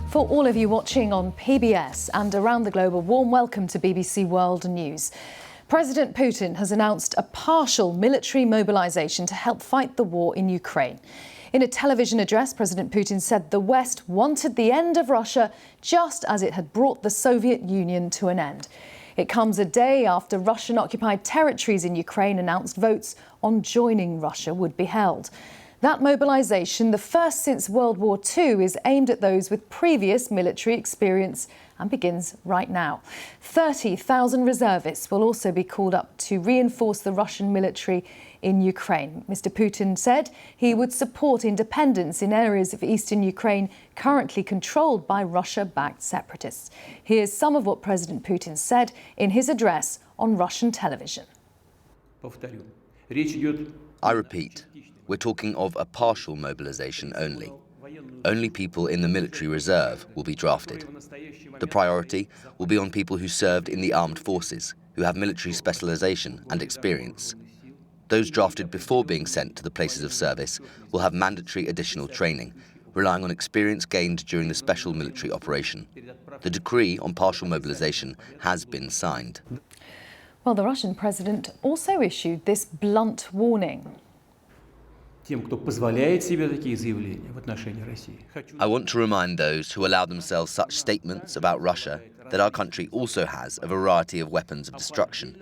For all of you watching on PBS and around the globe, a warm welcome to BBC World News. President Putin has announced a partial military mobilisation to help fight the war in Ukraine. In a television address, President Putin said the West wanted the end of Russia just as it had brought the Soviet Union to an end. It comes a day after Russian-occupied territories in Ukraine announced votes on joining Russia would be held. That mobilisation, the first since World War II, is aimed at those with previous military experience and begins right now. 30,000 reservists will also be called up to reinforce the Russian military in Ukraine. Mr. Putin said he would support independence in areas of eastern Ukraine currently controlled by Russia-backed separatists. Here's some of what President Putin said in his address on Russian television. I repeat, we're talking of a partial mobilisation only. Only people in the military reserve will be drafted. The priority will be on people who served in the armed forces, who have military specialisation and experience. Those drafted before being sent to the places of service will have mandatory additional training, relying on experience gained during the special military operation. The decree on partial mobilisation has been signed. Well, the Russian president also issued this blunt warning. I want to remind those who allow themselves such statements about Russia that our country also has a variety of weapons of destruction.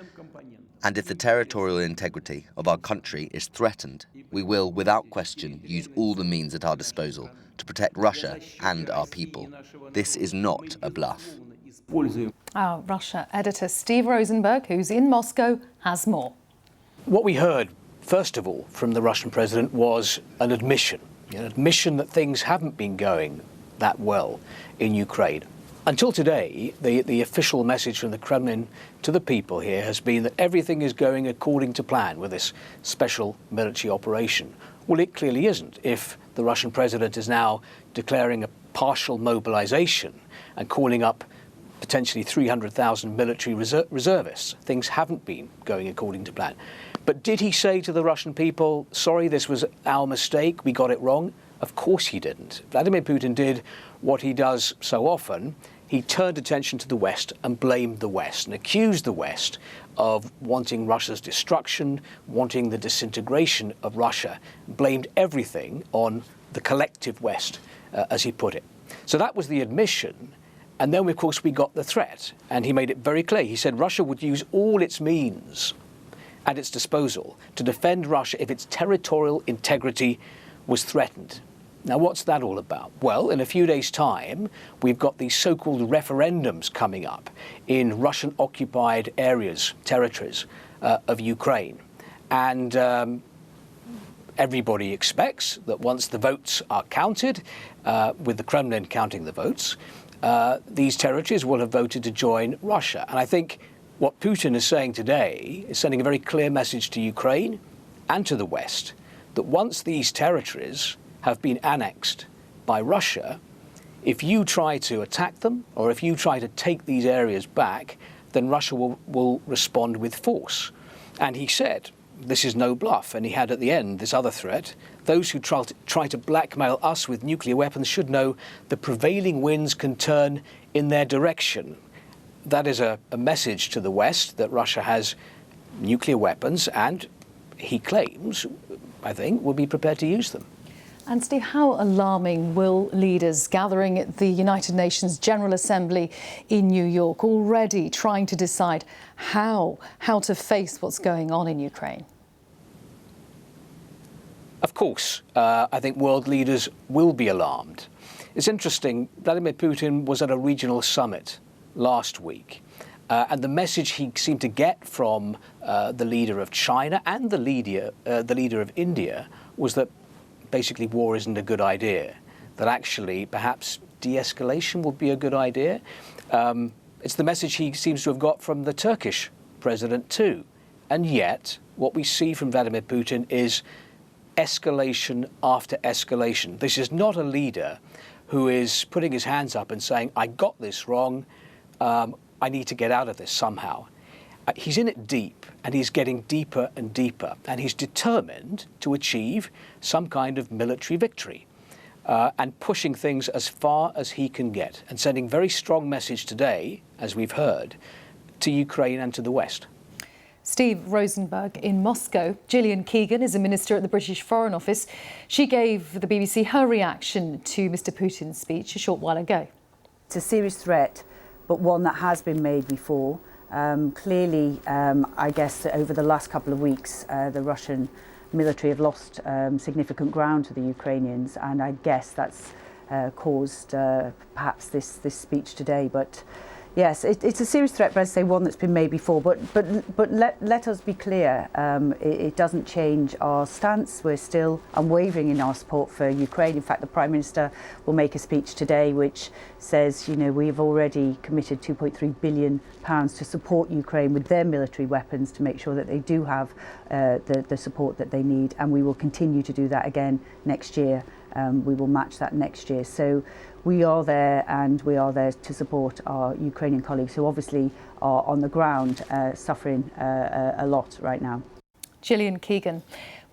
And if the territorial integrity of our country is threatened, we will, without question, use all the means at our disposal to protect Russia and our people. This is not a bluff. Our Russia editor Steve Rosenberg, who's in Moscow, has more. What we heard, first of all, from the Russian president was an admission that things haven't been going that well in Ukraine. Until today, the official message from the Kremlin to the people here has been that everything is going according to plan with this special military operation. Well, it clearly isn't. If the Russian president is now declaring a partial mobilization and calling up potentially 300,000 military reservists, things haven't been going according to plan. But did he say to the Russian people, sorry, this was our mistake, we got it wrong? Of course he didn't. Vladimir Putin did what he does so often. He turned attention to the West and blamed the West and accused the West of wanting Russia's destruction, wanting the disintegration of Russia, blamed everything on the collective West, as he put it. So that was the admission. And then, of course, we got the threat. And he made it very clear. He said Russia would use all its means at its disposal to defend Russia if its territorial integrity was threatened. Now, what's that all about? Well, in a few days' time, we've got these so-called referendums coming up in Russian-occupied areas, territories of Ukraine. And everybody expects that once the votes are counted, with the Kremlin counting the votes, these territories will have voted to join Russia. And I think what Putin is saying today is sending a very clear message to Ukraine and to the West that once these territories have been annexed by Russia, if you try to attack them or if you try to take these areas back, then Russia will respond with force. And he said, this is no bluff. And he had at the end this other threat. Those who try to blackmail us with nuclear weapons should know the prevailing winds can turn in their direction. That is a message to the West that Russia has nuclear weapons and, he claims, I think, will be prepared to use them. And Steve, how alarming will leaders gathering at the United Nations General Assembly in New York already trying to decide how to face what's going on in Ukraine? Of course, I think world leaders will be alarmed. It's interesting, Vladimir Putin was at a regional summit last week, and the message he seemed to get from the leader of China and the leader of India was that basically war isn't a good idea, that actually perhaps de-escalation would be a good idea. It's the message he seems to have got from the Turkish president too. And yet, what we see from Vladimir Putin is escalation after escalation. This is not a leader who is putting his hands up and saying, I got this wrong, I need to get out of this somehow. He's in it deep, and he's getting deeper and deeper, and he's determined to achieve some kind of military victory. and pushing things as far as he can get, and sending a very strong message today, as we've heard, to Ukraine and to the West. Steve Rosenberg in Moscow. Gillian Keegan is a minister at the British Foreign Office. She gave the BBC her reaction to Mr Putin's speech a short while ago. It's a serious threat, but one that has been made before. Clearly, I guess over the last couple of weeks, the Russian military have lost significant ground to the Ukrainians, and I guess that's caused perhaps this speech today. But yes, it's a serious threat, but I say one that's been made before. But let us be clear, it doesn't change our stance. We're still unwavering in our support for Ukraine. In fact, the Prime Minister will make a speech today which says, you know, we've already committed £2.3 billion to support Ukraine with their military weapons to make sure that they do have the support that they need, and we will continue to do that again next year. We will match that next year. So we are there, and we are there to support our Ukrainian colleagues who obviously are on the ground suffering a lot right now. Gillian Keegan.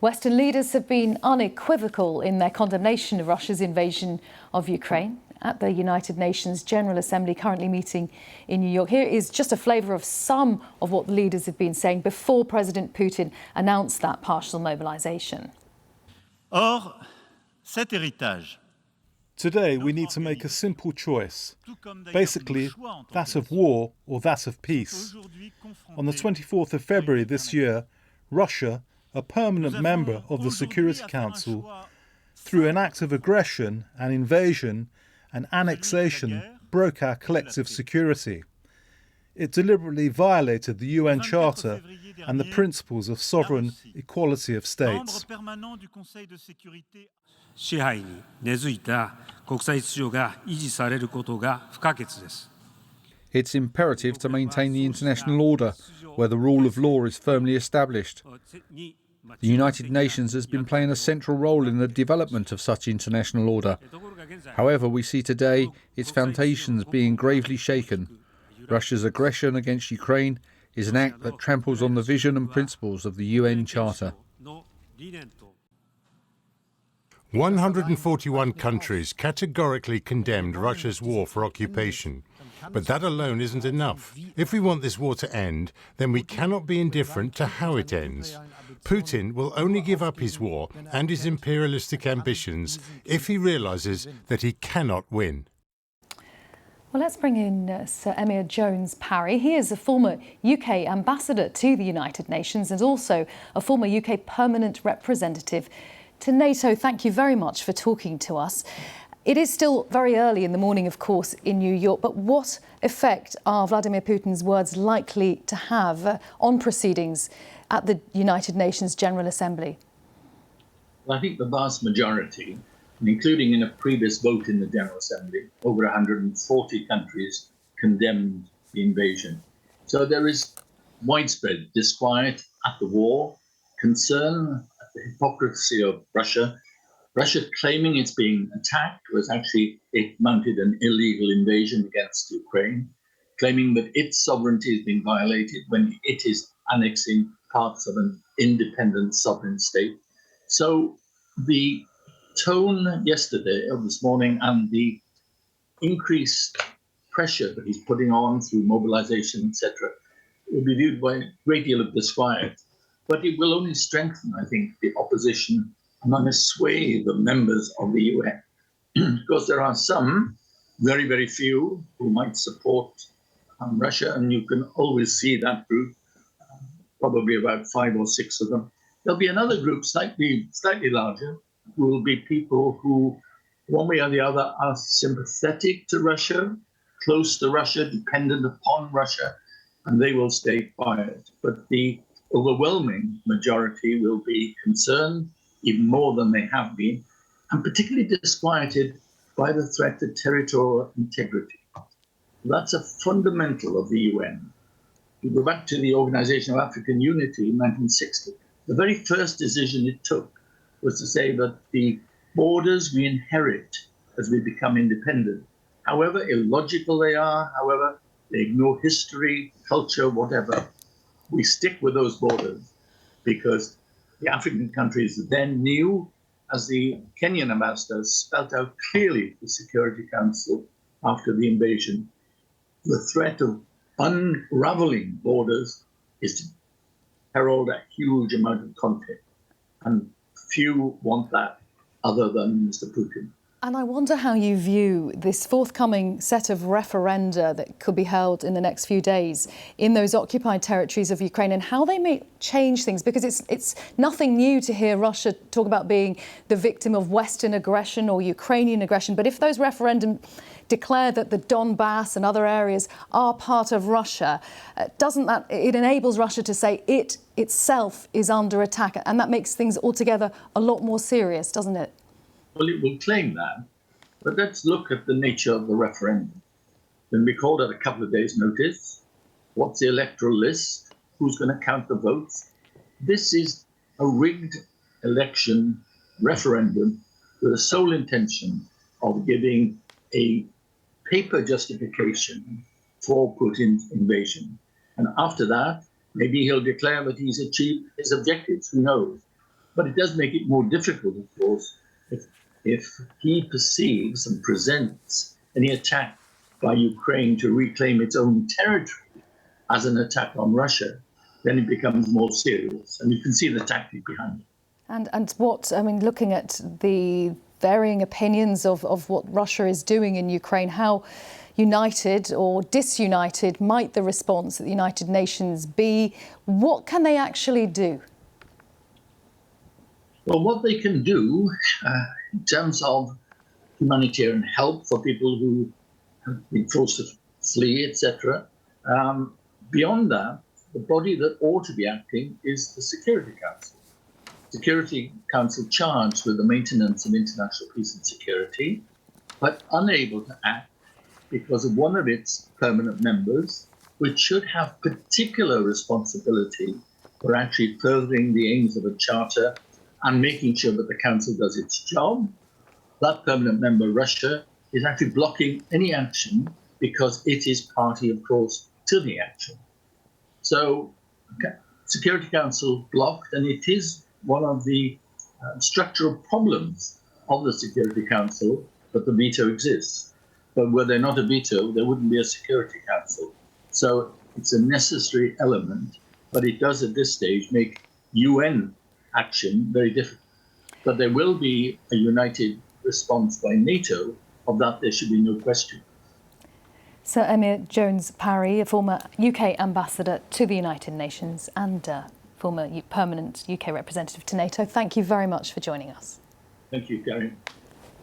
Western leaders have been unequivocal in their condemnation of Russia's invasion of Ukraine at the United Nations General Assembly currently meeting in New York. Here is just a flavour of some of what the leaders have been saying before President Putin announced that partial mobilisation. Or, cet héritage. Today we need to make a simple choice, basically that of war or that of peace. On the 24th of February this year, Russia, a permanent member of the Security Council, through an act of aggression and invasion and annexation, broke our collective security. It deliberately violated the UN Charter and the principles of sovereign equality of states. It's imperative to maintain the international order, where the rule of law is firmly established. The United Nations has been playing a central role in the development of such international order. However, we see today its foundations being gravely shaken. Russia's aggression against Ukraine is an act that tramples on the vision and principles of the UN Charter. 141 countries categorically condemned Russia's war for occupation. But that alone isn't enough. If we want this war to end, then we cannot be indifferent to how it ends. Putin will only give up his war and his imperialistic ambitions if he realises that he cannot win. Well, let's bring in Sir Emir Jones-Parry. He is a former UK ambassador to the United Nations and also a former UK permanent representative to NATO. Thank you very much for talking to us. It is still very early in the morning, of course, in New York, but what effect are Vladimir Putin's words likely to have on proceedings at the United Nations General Assembly? Well, I think the vast majority, including in a previous vote in the General Assembly, over 140 countries condemned the invasion. So there is widespread disquiet at the war, concern at the hypocrisy of Russia. Russia claiming it's being attacked was actually it mounted an illegal invasion against Ukraine, claiming that its sovereignty is being violated when it is annexing parts of an independent sovereign state. So the tone yesterday or this morning and the increased pressure that he's putting on through mobilization, etc., will be viewed by a great deal of disquiet. But it will only strengthen, I think, the opposition among a swathe of members of the UN. Because there are some, very, very few, who might support Russia, and you can always see that group, probably about 5 or 6 of them. There'll be another group, slightly larger, who will be people who, one way or the other, are sympathetic to Russia, close to Russia, dependent upon Russia, and they will stay quiet. But the overwhelming majority will be concerned, even more than they have been, and particularly disquieted by the threat to territorial integrity. That's a fundamental of the UN. If you go back to the Organization of African Unity in 1960, the very first decision it took was to say that the borders we inherit as we become independent, however illogical they are, however they ignore history, culture, whatever, we stick with those borders because the African countries then knew as the Kenyan ambassador spelt out clearly to the Security Council after the invasion, the threat of unraveling borders is to herald a huge amount of conflict. And few want that other than Mr. Putin. And I wonder how you view this forthcoming set of referenda that could be held in the next few days in those occupied territories of Ukraine, and how they may change things, because it's nothing new to hear Russia talk about being the victim of Western aggression or Ukrainian aggression. But if those referendums declare that the Donbass and other areas are part of Russia, it enables Russia to say it itself is under attack, and that makes things altogether a lot more serious, doesn't it? Well, it will claim that, but let's look at the nature of the referendum. Then we called it a couple of days' notice. What's the electoral list? Who's going to count the votes? This is a rigged election referendum with the sole intention of giving a paper justification for Putin's invasion. And after that, maybe he'll declare that he's achieved his objectives, who knows? But it does make it more difficult, of course, if he perceives and presents any attack by Ukraine to reclaim its own territory as an attack on Russia, then it becomes more serious. And you can see the tactic behind it. And looking at the varying opinions of what Russia is doing in Ukraine, how united or disunited might the response at the United Nations be? What can they actually do? Well, what they can do in terms of humanitarian help for people who have been forced to flee, etc. Beyond that, the body that ought to be acting is the Security Council. Security Council charged with the maintenance of international peace and security, but unable to act because of one of its permanent members, which should have particular responsibility for actually furthering the aims of a charter and making sure that the council does its job. That permanent member, Russia, is actually blocking any action because it is party, of course, to the action. So Security Council blocked, and it is one of the structural problems of the Security Council that the veto exists. But were there not a veto, there wouldn't be a Security Council. So it's a necessary element, but it does at this stage make UN action very difficult. But there will be a united response by NATO. Of that, there should be no question. Sir Emir Jones-Parry, a former UK ambassador to the United Nations and former permanent UK representative to NATO, thank you very much for joining us. Thank you, Karen.